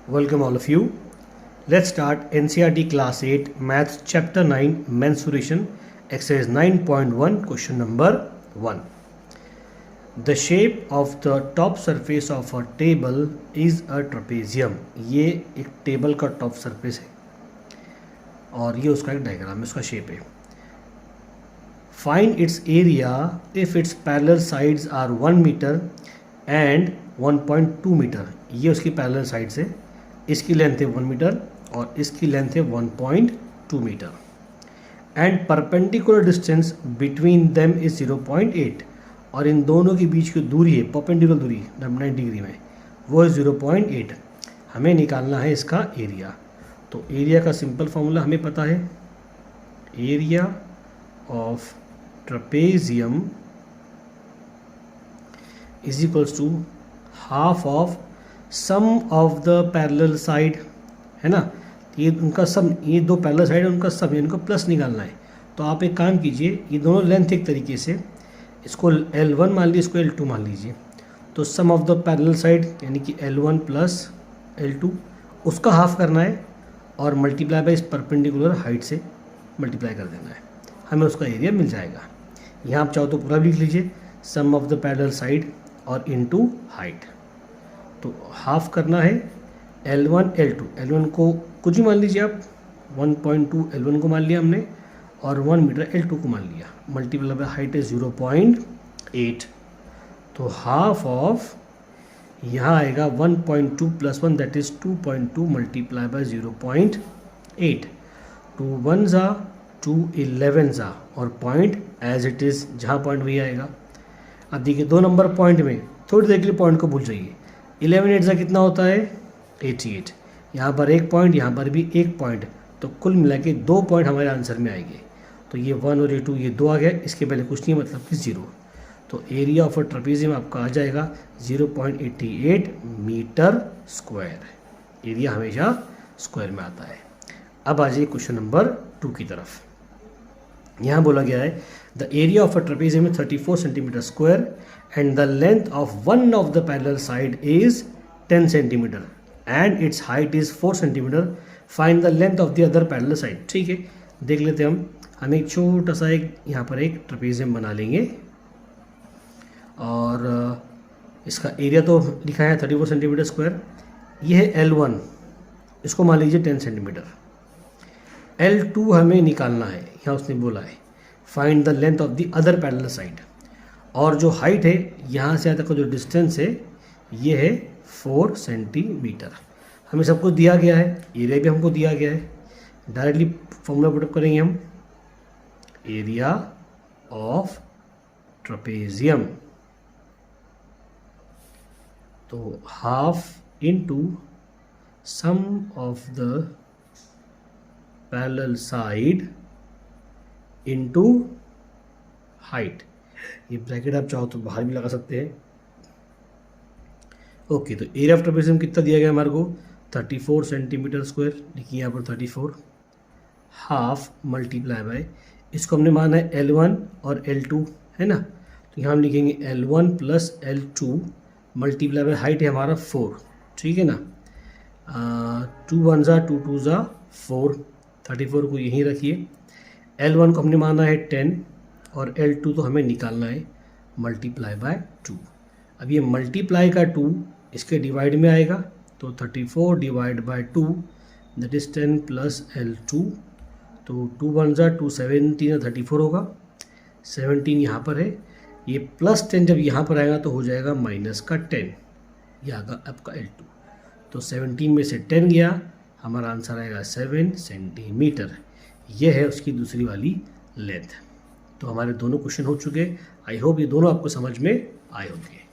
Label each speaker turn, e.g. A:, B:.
A: Welcome all of you. Let's start NCERT Class 8 Maths Chapter 9 Mensuration Exercise 9.1 Question number 1. The shape of the top surface of a table is a trapezium. ये एक table का top surface है और ये उसका एक diagram है, उसका शेप है. Find its area if its parallel sides are 1 meter and 1.2 metre. ये उसकी पैरेलल साइड्स है. इसकी लेंथ है 1 मीटर और इसकी लेंथ है 1.2 meter. And perpendicular distance between them is 0.8. और इन दोनों के बीच की दूरी है, परपेंडिकुलर दूरी 90 डिग्री में, वो है 0.8. हमें निकालना है इसका एरिया. तो एरिया का सिंपल फॉर्मूला हमें पता है. Area of trapezium is equals to half of sum of the parallel side, है ना. ये उनका सम, ये दो पैरेलल साइड है, उनका सम, इनको प्लस निकालना है. तो आप एक काम कीजिए, ये दोनों लेंथ एक तरीके से, इसको L1 मान लीजिए, इसको L2 मान लीजिए. तो सम ऑफ द पैरेलल साइड यानी कि L1 प्लस L2, उसका हाफ करना है और मल्टीप्लाई बाय इस परपेंडिकुलर हाइट से मल्टीप्लाई कर देना है. हमें उसका एरिया मिल जाएगा. यहाँ आप चाहो तो पूरा भी लिख लीजिए, सम ऑफ द पैरेलल साइड और इनटू हाइट. तो हाफ करना है L1 L2. L1 को कुछ ही मान लीजिए आप, 1.2 L1 को मान लिया हमने और 1 मीटर L2 को मान लिया. मल्टीप्लाई बाय हाइट है 0.8. तो हाफ ऑफ यहाँ आएगा 1.2 plus 1 that is 2.2 multiply by 0.8. 2 1 जा 2 11 जा और पॉइंट एज इट इज़, जहाँ पॉइंट वही आएगा. अब देखिए 2 नंबर पॉइंट में थोड़ी देर के लिए पॉइंट को भूल जाइए. 11 8 जा कितना होता है 88. यहाँ पर एक पॉइंट, यहाँ पर भी एक पॉइंट, तो कुल मिला के 2 पॉइंट हमारे आंसर में आएंगे. तो ये 1 और ये 2, ये 2 आ गया. इसके पहले कुछ नहीं, मतलब कि 0. तो एरिया ऑफ अ ट्रपेजियम आपका आ जाएगा 0.88 मीटर स्क्वायर. एरिया हमेशा स्क्वायर में आता है. अब आ जाइए क्वेश्चन नंबर 2 की तरफ. यहाँ बोला गया है the area of a trapezium is 34 centimetre square and the length of one of the parallel side is 10 centimetre and it's height is 4 centimetre. Find the length of the other parallel side. ठीक है, देख लेते हैं हम एक छोटा सा एक यहाँ पर एक ट्रपेजियम बना लेंगे और इसका एरिया तो लिखा है 34 सेंटीमीटर स्क्वायर. ये है L1, इसको मान लीजिए 10 सेंटीमीटर. L2 हमें निकालना है, यहाँ उसने बोला है find the length of the other parallel side. और जो हाइट है यहाँ से यहाँ तक का जो डिस्टेंस है ये है 4 सेंटीमीटर. हमें सब कुछ दिया गया है, एरिया भी हमको दिया गया है. डायरेक्टली फॉर्मूला पुटअप करेंगे हम. एरिया ऑफ ट्रपेजियम, तो half into sum of the parallel side into height. ये ब्रैकेट आप चाहो तो बाहर भी लगा सकते हैं. ओके, तो एरिया ऑफ ट्रपेजियम कितना दिया गया हमारे को 34 सेंटीमीटर स्क्वायर. देखिए यहाँ पर 34 हाफ मल्टीप्लाई बाय, इसको हमने माना है L1 और L2, है ना. तो यहाँ हम लिखेंगे L1 plus L2 multiply by height है हमारा 4. ठीक है ना. 2 1 जा 2 2 जा 4. 34 को यहीं रखिए. L1 को हमने माना है 10 और L2 तो हमें निकालना है मल्टीप्लाई बाय 2. अब ये मल्टीप्लाई का 2 इसके डिवाइड में आएगा, तो 34 divide by 2 that is 10 plus L2. तो 2 1 जा 2 17 34 होगा. 17 यहाँ पर है, ये प्लस 10 जब यहाँ पर आएगा तो हो जाएगा माइनस का 10. ये आएगा आपका L2. तो 17 में से 10 गया, हमारा आंसर आएगा 7 सेंटीमीटर. ये है उसकी दूसरी वाली लेंथ. तो हमारे दोनों क्वेश्चन हो चुके. आई होप ये दोनों आपको समझ में आए होंगे.